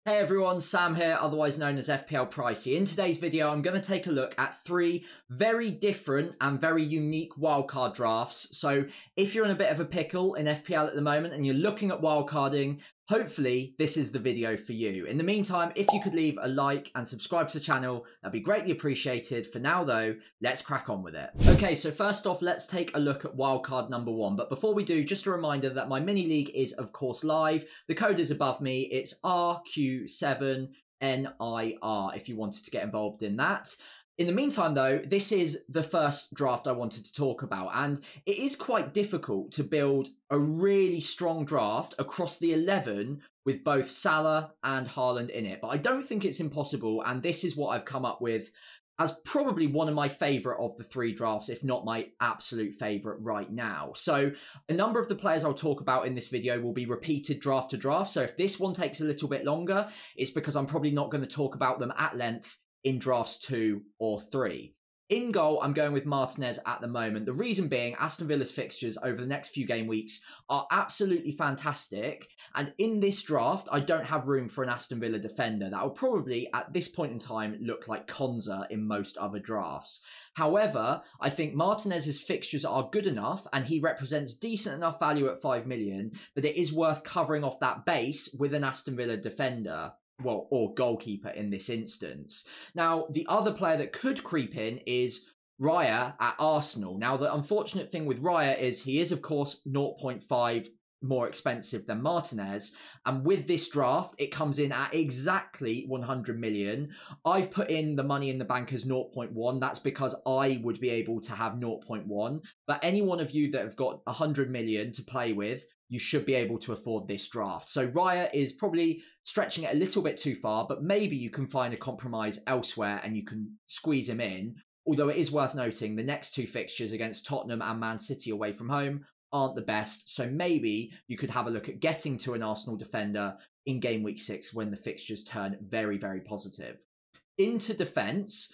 Hey everyone, Sam here, otherwise known as FPL Pricey. In today's video, I'm going to take a look at three very different and very unique wildcard drafts. So if you're in a bit of a pickle in FPL at the moment and you're looking at wildcarding, hopefully this is the video for you. In the meantime, if you could leave a like and subscribe to the channel, that'd be greatly appreciated. For now though, let's crack on with it. Okay, so first off, let's take a look at wildcard number one. But before we do, just a reminder that my mini league is of course live. The code is above me. It's RQ7NIR if you wanted to get involved in that. In the meantime, though, this is the first draft I wanted to talk about, and it is quite difficult to build a really strong draft across the 11 with both Salah and Haaland in it. But I don't think it's impossible, and this is what I've come up with as probably one of my favourite of the three drafts, if not my absolute favourite right now. So a number of the players I'll talk about in this video will be repeated draft to draft. So if this one takes a little bit longer, it's because I'm probably not going to talk about them at length in drafts 2 or 3. In goal, I'm going with Martinez at the moment. The reason being, Aston Villa's fixtures over the next few game weeks are absolutely fantastic. And in this draft, I don't have room for an Aston Villa defender. That will probably, at this point in time, look like Konza in most other drafts. However, I think Martinez's fixtures are good enough and he represents decent enough value at 5 million that it is worth covering off that base with an Aston Villa defender. Well, or goalkeeper in this instance. Now, the other player that could creep in is Raya at Arsenal. Now, the unfortunate thing with Raya is he is, of course, 0.5 more expensive than Martinez. And with this draft, it comes in at exactly 100 million. I've put in the money in the bank as 0.1. That's because I would be able to have 0.1. But any one of you that have got 100 million to play with, you should be able to afford this draft. So Raya is probably stretching it a little bit too far, but maybe you can find a compromise elsewhere and you can squeeze him in. Although it is worth noting the next two fixtures against Tottenham and Man City away from home aren't the best. So maybe you could have a look at getting to an Arsenal defender in game week 6 when the fixtures turn very, very positive. Into defence,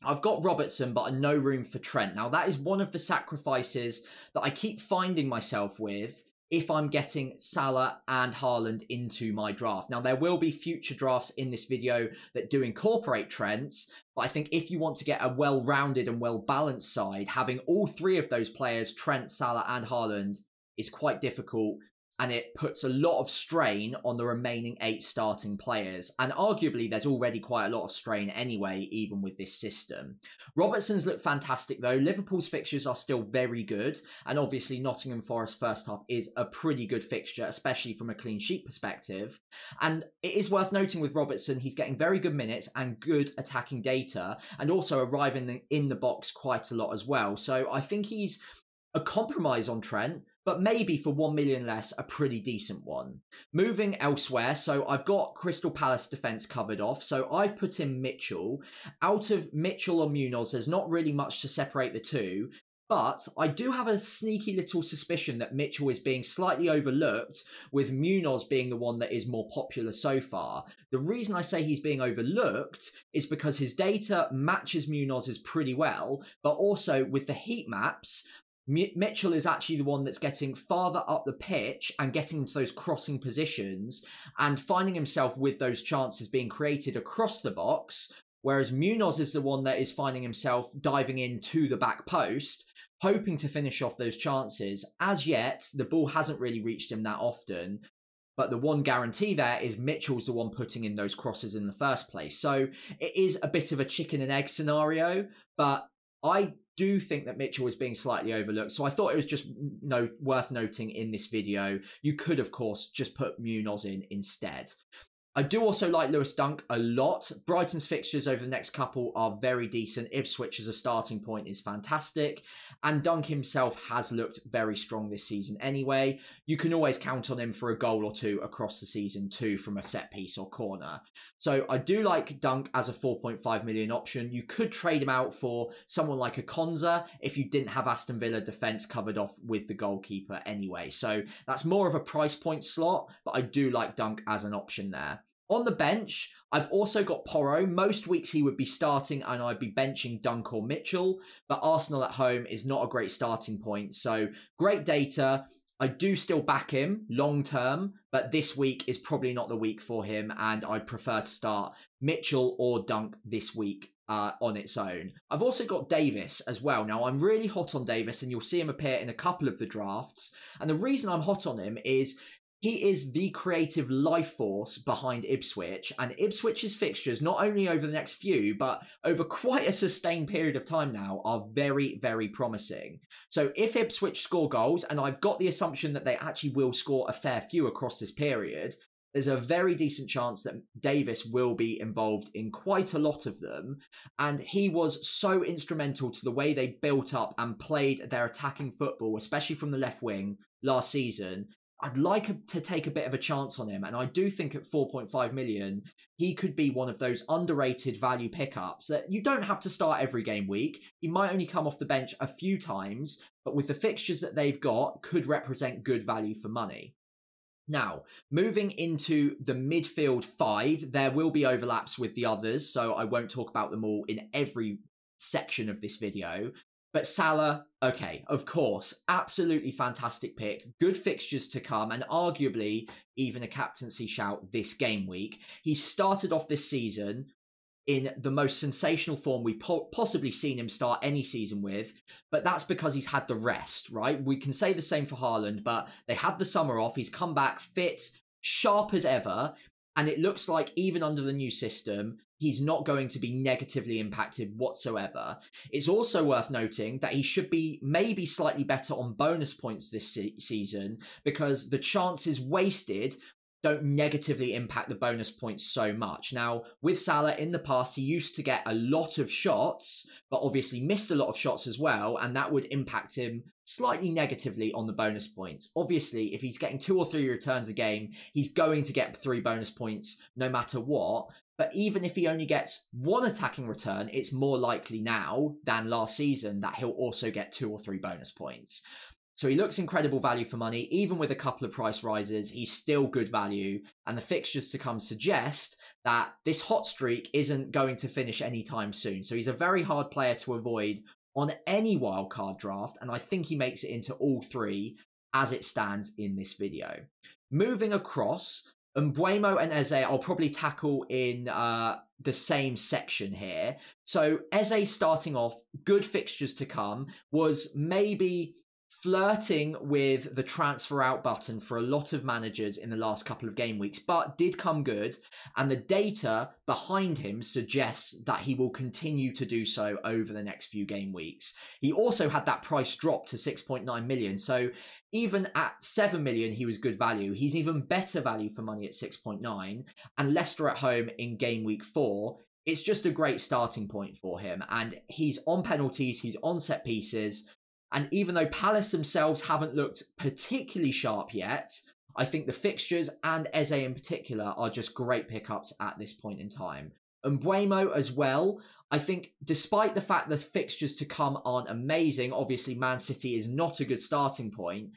I've got Robertson, but no room for Trent. Now, that is one of the sacrifices that I keep finding myself with if I'm getting Salah and Haaland into my draft. Now, there will be future drafts in this video that do incorporate Trents, but I think if you want to get a well-rounded and well-balanced side, having all three of those players, Trent, Salah and Haaland, is quite difficult. And it puts a lot of strain on the remaining 8 starting players. And arguably, there's already quite a lot of strain anyway, even with this system. Robertson's look fantastic, though. Liverpool's fixtures are still very good. And obviously, Nottingham Forest first half is a pretty good fixture, especially from a clean sheet perspective. And it is worth noting with Robertson, he's getting very good minutes and good attacking data, and also arriving in the box quite a lot as well. So I think he's a compromise on Trent, but maybe for 1 million less, a pretty decent one. Moving elsewhere, so I've got Crystal Palace defence covered off, so I've put in Mitchell. Out of Mitchell or Munoz, there's not really much to separate the two, but I do have a sneaky little suspicion that Mitchell is being slightly overlooked, with Munoz being the one that is more popular so far. The reason I say he's being overlooked is because his data matches Munoz's pretty well, but also with the heat maps, Mitchell is actually the one that's getting farther up the pitch and getting into those crossing positions and finding himself with those chances being created across the box, whereas Munoz is the one that is finding himself diving into the back post, hoping to finish off those chances. As yet, the ball hasn't really reached him that often, but the one guarantee there is Mitchell's the one putting in those crosses in the first place. So it is a bit of a chicken and egg scenario, but I do think that Mitchell is being slightly overlooked. So I thought it was just worth noting in this video. You could, of course, just put Munoz in instead. I do also like Lewis Dunk a lot. Brighton's fixtures over the next couple are very decent. Ipswich as a starting point is fantastic. And Dunk himself has looked very strong this season anyway. You can always count on him for a goal or two across the season too from a set piece or corner. So I do like Dunk as a 4.5 million option. You could trade him out for someone like a Konza if you didn't have Aston Villa defence covered off with the goalkeeper anyway. So that's more of a price point slot, but I do like Dunk as an option there. On the bench, I've also got Porro. Most weeks he would be starting and I'd be benching Dunk or Mitchell, but Arsenal at home is not a great starting point. So great data, I do still back him long term, but this week is probably not the week for him, and I'd prefer to start Mitchell or Dunk this week on its own. I've also got Davis as well. Now, I'm really hot on Davis, and you'll see him appear in a couple of the drafts. And the reason I'm hot on him is he is the creative life force behind Ipswich, and Ipswich's fixtures, not only over the next few, but over quite a sustained period of time now, are very, very promising. So if Ipswich score goals, and I've got the assumption that they actually will score a fair few across this period, there's a very decent chance that Davis will be involved in quite a lot of them. And he was so instrumental to the way they built up and played their attacking football, especially from the left wing last season. I'd like to take a bit of a chance on him, and I do think at 4.5 million, he could be one of those underrated value pickups that you don't have to start every game week. He might only come off the bench a few times, but with the fixtures that they've got, could represent good value for money. Now, moving into the midfield 5, there will be overlaps with the others, so I won't talk about them all in every section of this video. But Salah, okay, of course, absolutely fantastic pick. Good fixtures to come, and arguably even a captaincy shout this game week. He started off this season in the most sensational form we've possibly seen him start any season with, but that's because he's had the rest, right? We can say the same for Haaland, but they had the summer off. He's come back fit, sharp as ever, and it looks like even under the new system, he's not going to be negatively impacted whatsoever. It's also worth noting that he should be maybe slightly better on bonus points this season, because the chances wasted don't negatively impact the bonus points so much. Now, with Salah in the past, he used to get a lot of shots, but obviously missed a lot of shots as well, and that would impact him slightly negatively on the bonus points. Obviously, if he's getting 2 or 3 returns a game, he's going to get 3 bonus points no matter what. But even if he only gets 1 attacking return, it's more likely now than last season that he'll also get 2 or 3 bonus points. So he looks incredible value for money. Even with a couple of price rises, he's still good value. And the fixtures to come suggest that this hot streak isn't going to finish anytime soon. So he's a very hard player to avoid on any wildcard draft. And I think he makes it into all 3 as it stands in this video. Moving across, Mbeumo and Eze I'll probably tackle in the same section here. So Eze starting off, good fixtures to come, was maybe flirting with the transfer out button for a lot of managers in the last couple of game weeks, but did come good, and the data behind him suggests that he will continue to do so over the next few game weeks. He also had that price drop to 6.9 million, so even at 7 million he was good value. He's even better value for money at 6.9, and Leicester at home in game week 4, it's just a great starting point for him, and he's on penalties, he's on set pieces. And even though Palace themselves haven't looked particularly sharp yet, I think the fixtures and Eze in particular are just great pickups at this point in time. And Mbeumo as well, I think despite the fact the fixtures to come aren't amazing, obviously Man City is not a good starting point,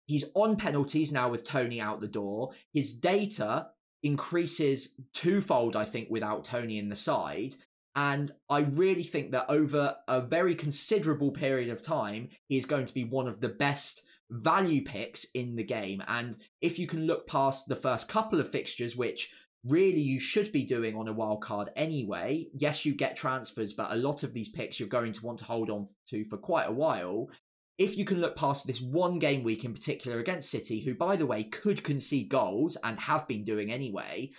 he's on penalties now with Tony out the door. His data increases twofold, I think, without Tony in the side. And I really think that over a very considerable period of time, he is going to be one of the best value picks in the game. And if you can look past the first couple of fixtures, which really you should be doing on a wild card anyway, yes, you get transfers, but a lot of these picks you're going to want to hold on to for quite a while. If you can look past this one game week in particular against City, who, by the way, could concede goals and have been doing anyway,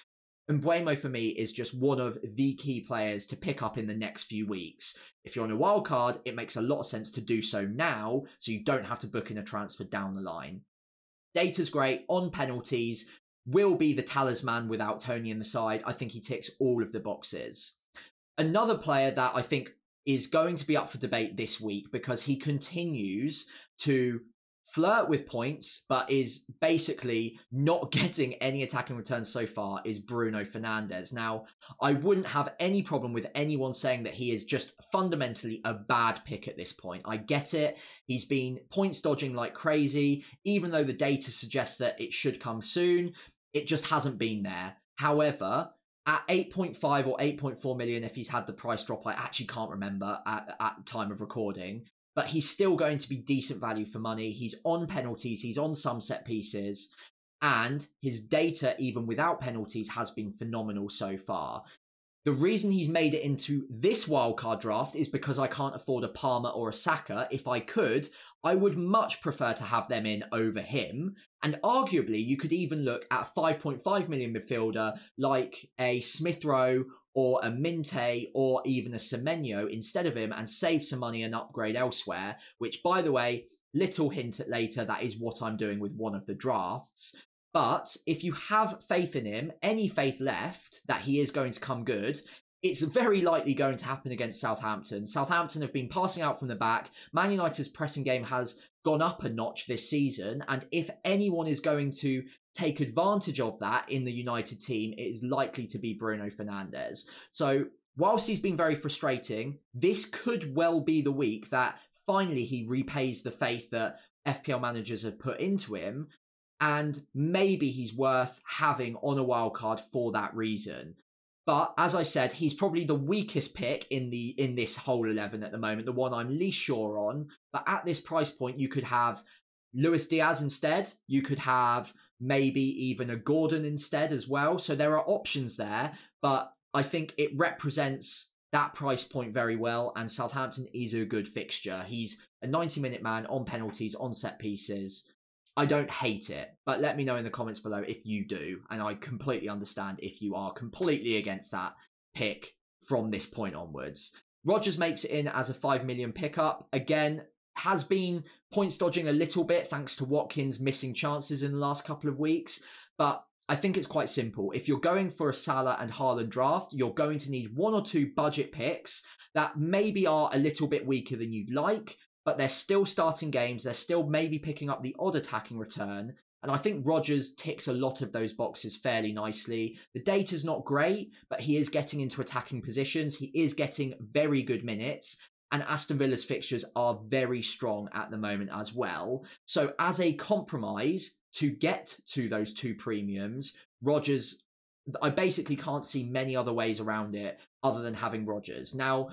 Mbeumo for me is just one of the key players to pick up in the next few weeks. If you're on a wild card, it makes a lot of sense to do so now, so you don't have to book in a transfer down the line. Data's great, on penalties, will be the talisman without Tony in the side. I think he ticks all of the boxes. Another player that I think is going to be up for debate this week because he continues to flirt with points, but is basically not getting any attacking returns so far, is Bruno Fernandes. Now, I wouldn't have any problem with anyone saying that he is just fundamentally a bad pick at this point. I get it. He's been points dodging like crazy, even though the data suggests that it should come soon. It just hasn't been there. However, at 8.5 or 8.4 million, if he's had the price drop, I actually can't remember at time of recording. but he's still going to be decent value for money. He's on penalties, he's on some set pieces, and his data, even without penalties, has been phenomenal so far. The reason he's made it into this wildcard draft is because I can't afford a Palmer or a Saka. If I could, I would much prefer to have them in over him. And arguably, you could even look at a 5.5 million midfielder like a Smith Rowe or a Minte or even a Semenyo instead of him and save some money and upgrade elsewhere, which, by the way, little hint at later, that is what I'm doing with one of the drafts. But if you have faith in him, any faith left that he is going to come good, it's very likely going to happen against Southampton. Southampton have been passing out from the back. Man United's pressing game has gone up a notch this season. And if anyone is going to take advantage of that in the United team, it is likely to be Bruno Fernandes. So whilst he's been very frustrating, this could well be the week that finally he repays the faith that FPL managers have put into him. And maybe he's worth having on a wildcard for that reason. But as I said, he's probably the weakest pick in this whole 11 at the moment, the one I'm least sure on. But at this price point, you could have Luis Diaz instead. You could have maybe even a Gordon instead as well. So there are options there, but I think it represents that price point very well. And Southampton is a good fixture. He's a 90-minute man on penalties, on set pieces. I don't hate it, but let me know in the comments below if you do. And I completely understand if you are completely against that pick from this point onwards. Rodgers makes it in as a 5 million pickup. Again, has been points dodging a little bit thanks to Watkins missing chances in the last couple of weeks. But I think it's quite simple. If you're going for a Salah and Haaland draft, you're going to need 1 or 2 budget picks that maybe are a little bit weaker than you'd like, but they're still starting games. They're still maybe picking up the odd attacking return. And I think Rodgers ticks a lot of those boxes fairly nicely. The data's not great, but he is getting into attacking positions. He is getting very good minutes. And Aston Villa's fixtures are very strong at the moment as well. So as a compromise to get to those 2 premiums, Rodgers, I basically can't see many other ways around it other than having Rodgers. Now,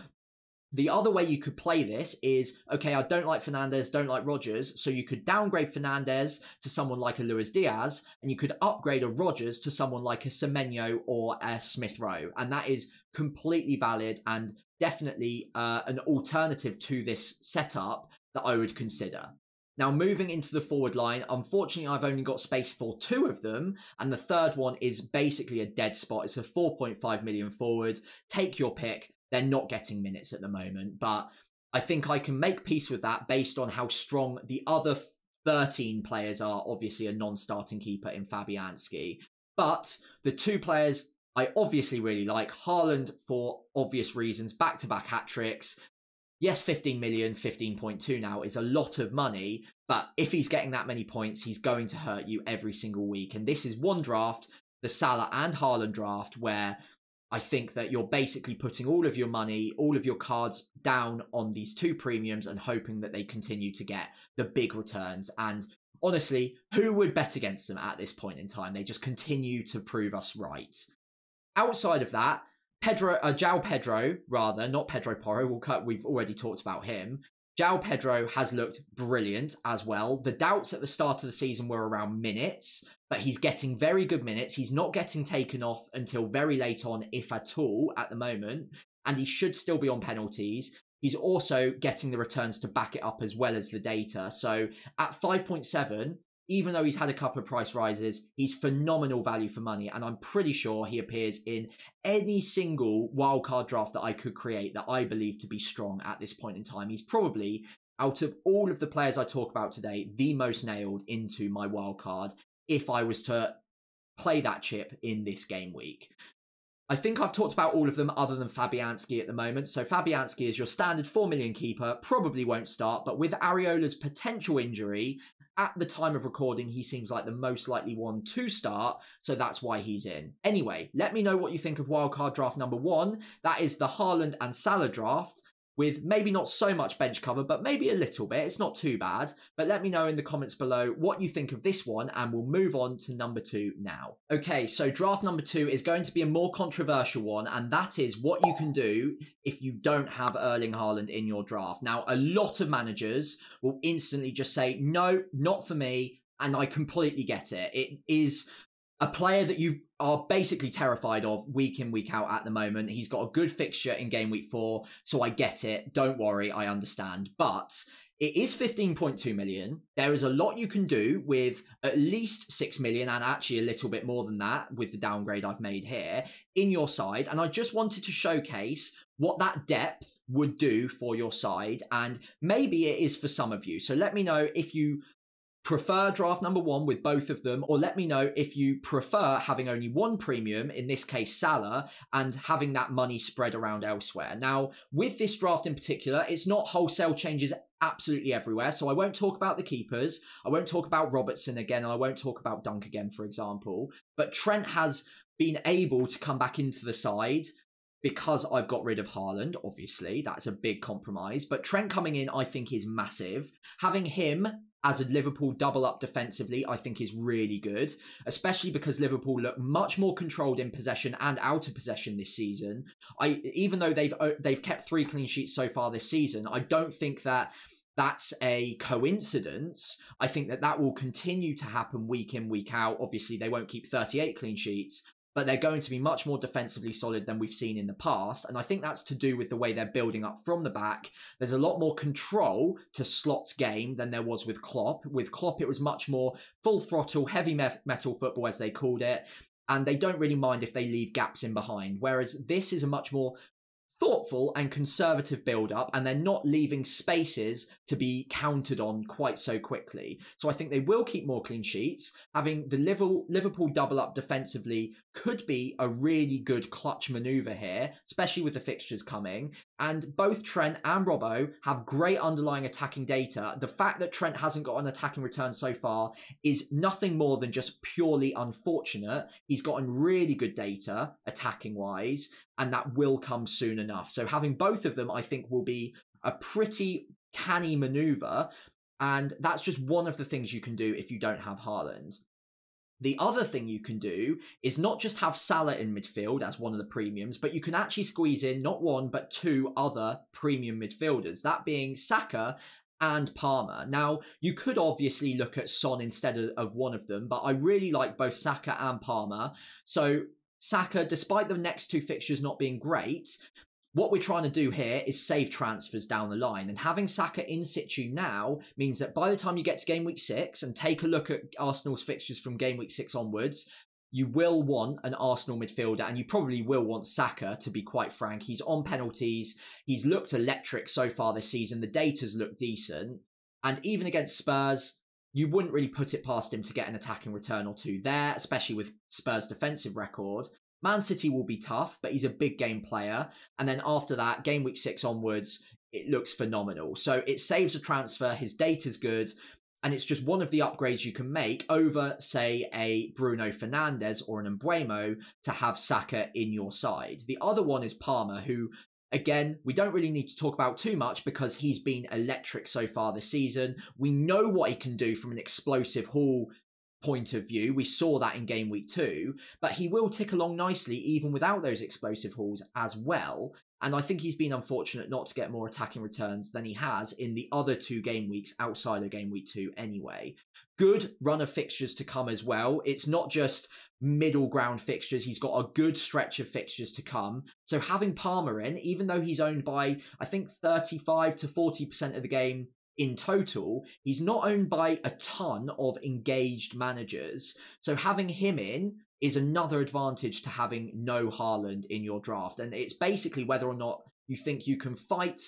the other way you could play this is, okay, I don't like Fernandes, don't like Rodgers, so you could downgrade Fernandes to someone like a Luis Diaz, and you could upgrade a Rodgers to someone like a Semenyo or a Smith Rowe, and that is completely valid and definitely an alternative to this setup that I would consider. Now, moving into the forward line, unfortunately, I've only got space for 2 of them, and the third one is basically a dead spot. It's a 4.5 million forward. Take your pick. They're not getting minutes at the moment, but I think I can make peace with that based on how strong the other 13 players are. Obviously, a non-starting keeper in Fabianski. But the 2 players I obviously really like, Haaland for obvious reasons, back-to-back hat-tricks. Yes, 15 million, 15.2 now is a lot of money, but if he's getting that many points, he's going to hurt you every single week. And this is one draft, the Salah and Haaland draft, where I think that you're basically putting all of your money, all of your cards down on these 2 premiums and hoping that they continue to get the big returns. And honestly, who would bet against them at this point in time? They just continue to prove us right. Outside of that, João Pedro, not Pedro Porro, we've already talked about him. João Pedro has looked brilliant as well. The doubts at the start of the season were around minutes, but he's getting very good minutes. He's not getting taken off until very late on, if at all, at the moment, and he should still be on penalties. He's also getting the returns to back it up as well as the data. So at 5.7, even though he's had a couple of price rises, he's phenomenal value for money, and I'm pretty sure he appears in any single wildcard draft that I could create that I believe to be strong at this point in time. He's probably, out of all of the players I talk about today, the most nailed into my wildcard if I was to play that chip in this game week. I think I've talked about all of them other than Fabianski at the moment. So Fabianski is your standard 4 million keeper, probably won't start, but with Areola's potential injury, at the time of recording, he seems like the most likely one to start, so that's why he's in. Anyway, let me know what you think of wildcard draft number 1. That is the Haaland and Salah draft. with maybe not so much bench cover, but maybe a little bit. It's not too bad. But let me know in the comments below what you think of this one, and we'll move on to number 2 now. Okay, so draft number 2 is going to be a more controversial one, and that is what you can do if you don't have Erling Haaland in your draft. Now, a lot of managers will instantly just say, no, not for me, and I completely get it. It is a player that you are basically terrified of week in, week out at the moment. He's got a good fixture in Gameweek 4, so I get it. Don't worry, I understand. But it is 15.2 million. There is a lot you can do with at least 6 million, and actually a little bit more than that with the downgrade I've made here in your side. And I just wanted to showcase what that depth would do for your side, and maybe it is for some of you. So let me know if you prefer draft number 1 with both of them, or let me know if you prefer having only one premium, in this case Salah, and having that money spread around elsewhere. Now, with this draft in particular, it's not wholesale changes absolutely everywhere, so I won't talk about the keepers, I won't talk about Robertson again, and I won't talk about Dunk again, for example, but Trent has been able to come back into the side because I've got rid of Haaland. Obviously, that's a big compromise, but Trent coming in I think is massive. Having him as a Liverpool double up defensively, I think is really good, especially because Liverpool look much more controlled in possession and out of possession this season. Even though they've kept 3 clean sheets so far this season, I don't think that that's a coincidence. I think that that will continue to happen week in, week out. Obviously, they won't keep 38 clean sheets, but they're going to be much more defensively solid than we've seen in the past. And I think that's to do with the way they're building up from the back. There's a lot more control to Slot's game than there was with Klopp. With Klopp, it was much more full throttle, heavy metal football, as they called it. And they don't really mind if they leave gaps in behind. Whereas this is a much more thoughtful and conservative build-up, and they're not leaving spaces to be countered on quite so quickly. So I think they will keep more clean sheets. Having the Liverpool double up defensively could be a really good clutch manoeuvre here, especially with the fixtures coming. And both Trent and Robbo have great underlying attacking data. The fact that Trent hasn't got an attacking return so far is nothing more than just purely unfortunate. He's gotten really good data attacking-wise, and that will come soon enough. So having both of them, I think, will be a pretty canny manoeuvre, and that's just one of the things you can do if you don't have Haaland. The other thing you can do is not just have Salah in midfield as one of the premiums, but you can actually squeeze in not one, but 2 other premium midfielders, that being Saka and Palmer. Now, you could obviously look at Son instead of one of them, but I really like both Saka and Palmer. So Saka, despite the next 2 fixtures not being great, what we're trying to do here is save transfers down the line. And having Saka in situ now means that by the time you get to Game Week 6 and take a look at Arsenal's fixtures from Game Week 6 onwards, you will want an Arsenal midfielder, and you probably will want Saka, to be quite frank. He's on penalties. He's looked electric so far this season. The data's looked decent. And even against Spurs, you wouldn't really put it past him to get an attacking return or 2 there, especially with Spurs' defensive record. Man City will be tough, but he's a big game player. And then after that, Game Week 6 onwards, it looks phenomenal. So it saves a transfer, his data's good, and it's just one of the upgrades you can make over, say, a Bruno Fernandes or an Mbeumo to have Saka in your side. The other one is Palmer, who, again, we don't really need to talk about too much because he's been electric so far this season. We know what he can do from an explosive haul point of view. We saw that in Game Week 2, but he will tick along nicely even without those explosive hauls as well. And I think he's been unfortunate not to get more attacking returns than he has in the other 2 game weeks outside of Game Week 2 anyway. Good run of fixtures to come as well. It's not just middle ground fixtures. He's got a good stretch of fixtures to come. So having Palmer in, even though he's owned by, I think, 35 to 40% of the game in total, he's not owned by a ton of engaged managers. So having him in is another advantage to having no Haaland in your draft. And it's basically whether or not you think you can fight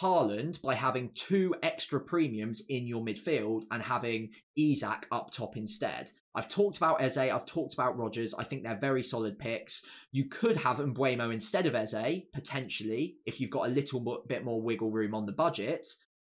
Haaland by having 2 extra premiums in your midfield and having Isak up top instead. I've talked about Eze, I've talked about Rodgers. I think they're very solid picks. You could have Mbeumo instead of Eze, potentially, if you've got a little bit more wiggle room on the budget.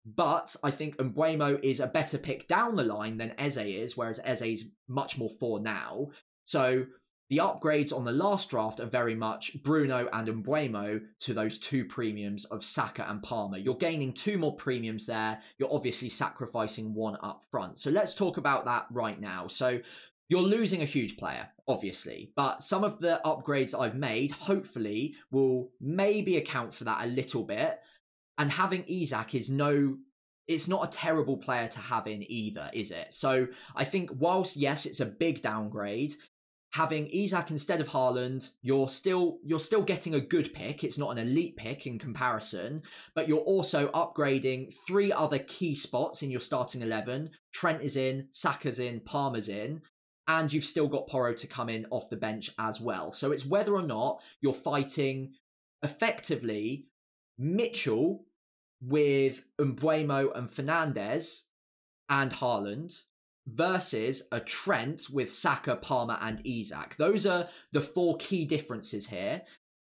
But I think Mbeumo is a better pick down the line than Eze is, whereas Eze is much more for now. So The upgrades on the last draft are very much Bruno and Mbeumo to those 2 premiums of Saka and Palmer. You're gaining 2 more premiums there. You're obviously sacrificing 1 up front. So let's talk about that right now. So you're losing a huge player, obviously, but some of the upgrades I've made hopefully will maybe account for that a little bit. And having Isak is it's not a terrible player to have in either, is it? So I think whilst, yes, it's a big downgrade, having Isak instead of Haaland, you're still getting a good pick. It's not an elite pick in comparison, but you're also upgrading 3 other key spots in your starting 11. Trent is in, Saka's in, Palmer's in, and you've still got Porro to come in off the bench as well. So it's whether or not you're fighting effectively Mitchell with Mbeumo and Fernandes and Haaland versus a Trent with Saka, Palmer and Isak. Those are the 4 key differences here.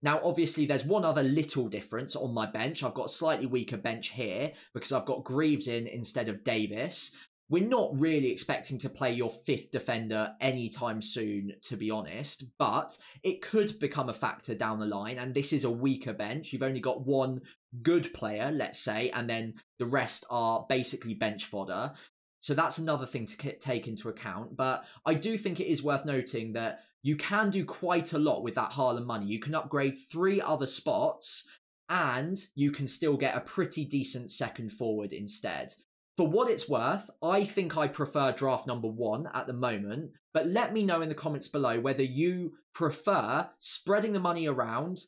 Now, obviously, there's one other little difference on my bench. I've got a slightly weaker bench here because I've got Greaves in instead of Davis. We're not really expecting to play your 5th defender anytime soon, to be honest, but it could become a factor down the line, and this is a weaker bench. You've only got 1 good player, let's say, and then the rest are basically bench fodder. So that's another thing to take into account, but I do think it is worth noting that you can do quite a lot with that Haaland money. You can upgrade 3 other spots, and you can still get a pretty decent second forward instead. For what it's worth, I think I prefer draft number 1 at the moment, but let me know in the comments below whether you prefer spreading the money around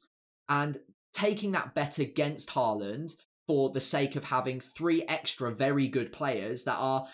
and taking that bet against Haaland for the sake of having 3 extra very good players that are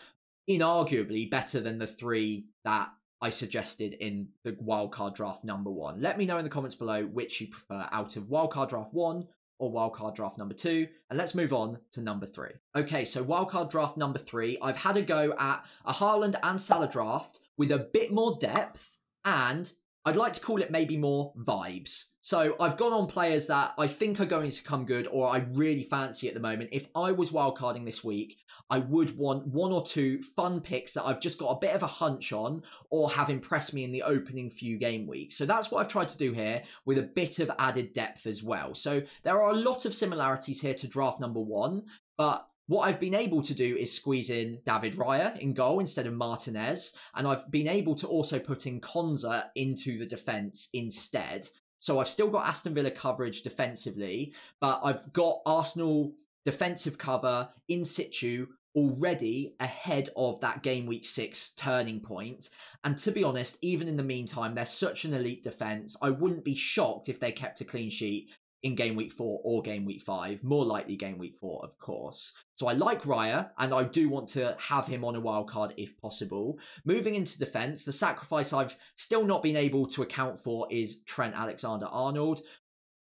inarguably better than the 3 that I suggested in the Wildcard Draft number 1. Let me know in the comments below which you prefer out of Wildcard Draft 1 or Wildcard Draft number 2, and let's move on to number 3. Okay, so Wildcard Draft number 3, I've had a go at a Haaland and Salah draft with a bit more depth, and I'd like to call it maybe more vibes. So I've gone on players that I think are going to come good or I really fancy at the moment. If I was wildcarding this week, I would want 1 or 2 fun picks that I've just got a bit of a hunch on or have impressed me in the opening few game weeks. So that's what I've tried to do here with a bit of added depth as well. So there are a lot of similarities here to draft number 1, but what I've been able to do is squeeze in David Raya in goal instead of Martinez, and I've been able to also put in Konza into the defence instead. So I've still got Aston Villa coverage defensively, but I've got Arsenal defensive cover in situ already ahead of that game week 6 turning point. And to be honest, even in the meantime, they're such an elite defence. I wouldn't be shocked if they kept a clean sheet in game week 4 or game week 5, more likely game week 4, of course. So I like Raya, and I do want to have him on a wild card if possible. Moving into defence, the sacrifice I've still not been able to account for is Trent Alexander-Arnold.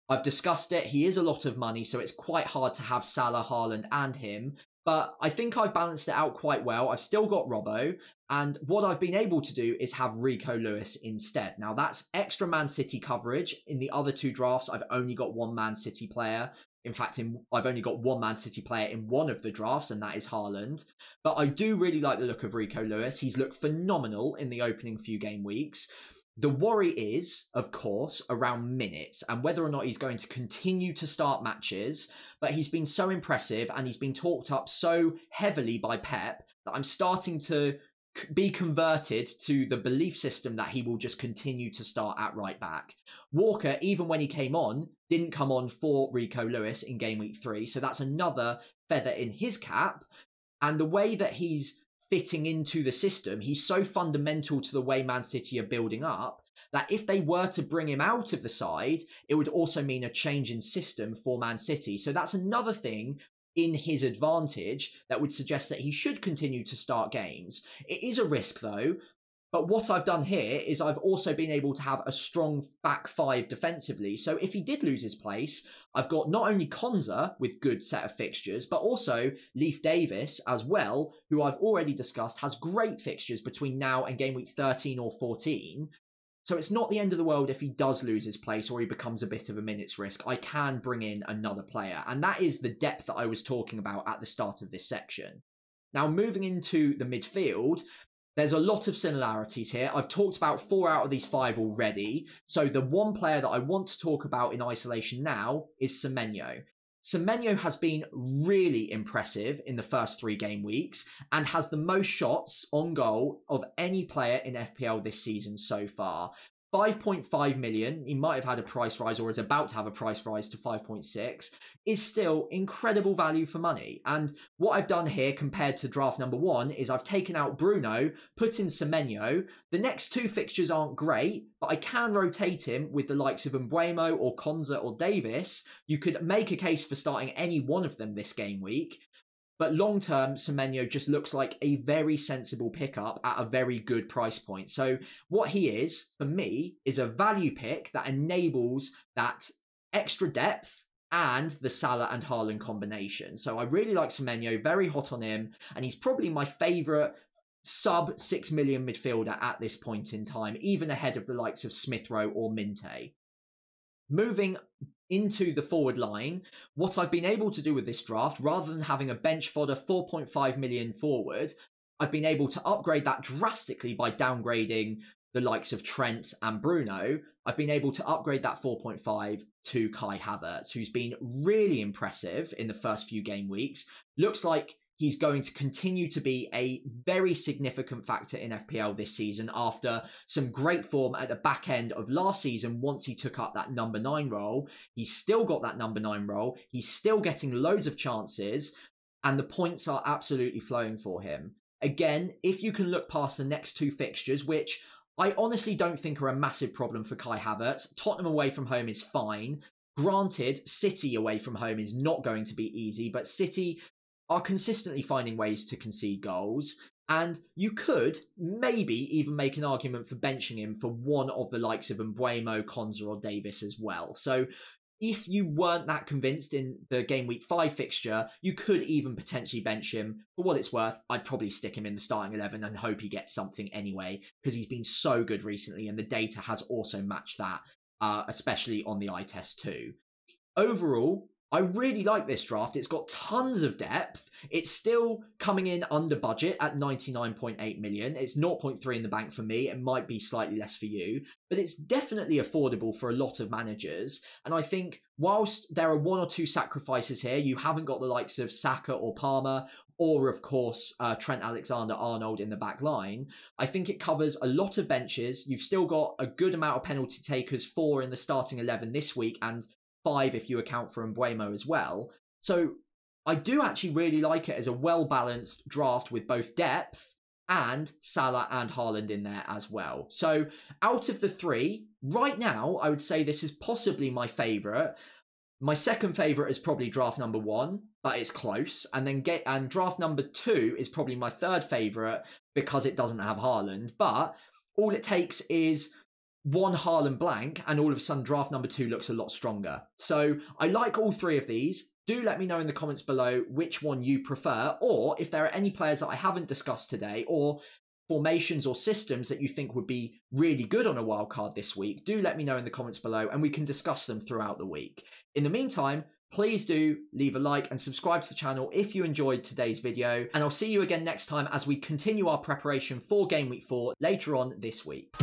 I've discussed it. He is a lot of money, so it's quite hard to have Salah, Haaland and him. But I think I've balanced it out quite well. I've still got Robbo, and what I've been able to do is have Rico Lewis instead. Now, that's extra Man City coverage. In the other 2 drafts, I've only got 1 Man City player. In fact, I've only got 1 Man City player in one of the drafts, and that is Haaland. But I do really like the look of Rico Lewis. He's looked phenomenal in the opening few game weeks. The worry is, of course, around minutes and whether or not he's going to continue to start matches, but he's been so impressive and he's been talked up so heavily by Pep that I'm starting to be converted to the belief system that he will just continue to start at right back. Walker, even when he came on, didn't come on for Rico Lewis in game week 3, so that's another feather in his cap. And the way that he's fitting into the system, he's so fundamental to the way Man City are building up that if they were to bring him out of the side, it would also mean a change in system for Man City. So that's another thing in his advantage that would suggest that he should continue to start games. It is a risk though, but what I've done here is I've also been able to have a strong back 5 defensively. So if he did lose his place, I've got not only Konza with good set of fixtures, but also Leif Davis as well, who I've already discussed has great fixtures between now and game week 13 or 14. So it's not the end of the world if he does lose his place or he becomes a bit of a minutes risk. I can bring in another player, and that is the depth that I was talking about at the start of this section. Now, moving into the midfield, There's a lot of similarities here. I've talked about 4 out of these 5 already. So the one player that I want to talk about in isolation now is Semenyo. Semenyo has been really impressive in the first 3 game weeks and has the most shots on goal of any player in FPL this season so far. 5.5 million, he might have had a price rise or is about to have a price rise to 5.6, is still incredible value for money. And what I've done here compared to draft number 1 is I've taken out Bruno, put in Semenyo. The next 2 fixtures aren't great, but I can rotate him with the likes of Mbeumo or Konza or Davis. You could make a case for starting any one of them this game week. But long-term, Semenyo just looks like a very sensible pickup at a very good price point. So what he is, for me, is a value pick that enables that extra depth and the Salah and Haaland combination. So I really like Semenyo, very hot on him, and he's probably my favourite sub 6 million midfielder at this point in time, even ahead of the likes of Smith Rowe or Minte. Moving into the forward line, what I've been able to do with this draft, rather than having a bench fodder 4.5 million forward, I've been able to upgrade that drastically by downgrading the likes of Trent and Bruno. I've been able to upgrade that 4.5 to Kai Havertz, who's been really impressive in the first few game weeks. Looks like he's going to continue to be a very significant factor in FPL this season after some great form at the back end of last season once he took up that number 9 role. He's still got that number 9 role. He's still getting loads of chances and the points are absolutely flowing for him. Again, if you can look past the next 2 fixtures, which I honestly don't think are a massive problem for Kai Havertz. Tottenham away from home is fine. Granted, City away from home is not going to be easy, but City are consistently finding ways to concede goals, and you could maybe even make an argument for benching him for one of the likes of Mbeumo, Konza or Davis as well. So if you weren't that convinced in the Game Week 5 fixture, you could even potentially bench him. For what it's worth, I'd probably stick him in the starting 11 and hope he gets something anyway, because he's been so good recently and the data has also matched that, especially on the eye test too. Overall, I really like this draft. It's got tons of depth. It's still coming in under budget at 99.8 million. It's 0.3 in the bank for me. It might be slightly less for you, but it's definitely affordable for a lot of managers. And I think whilst there are 1 or 2 sacrifices here, you haven't got the likes of Saka or Palmer, or of course Trent Alexander-Arnold in the back line. I think it covers a lot of benches. You've still got a good amount of penalty takers, 4 in the starting 11 this week, and 5 if you account for Mbeumo as well. So I do actually really like it as a well-balanced draft with both depth and Salah and Haaland in there as well. So out of the 3, right now, I would say this is possibly my favourite. My second favourite is probably draft number 1, but it's close. And then draft number 2 is probably my third favourite because it doesn't have Haaland. But all it takes is 1 Haaland blank and all of a sudden draft number 2 looks a lot stronger. So I like all 3 of these. Do let me know in the comments below which one you prefer, or if there are any players that I haven't discussed today or formations or systems that you think would be really good on a wildcard this week. Do let me know in the comments below and we can discuss them throughout the week. In the meantime, please do leave a like and subscribe to the channel if you enjoyed today's video, and I'll see you again next time as we continue our preparation for Game Week 4 later on this week.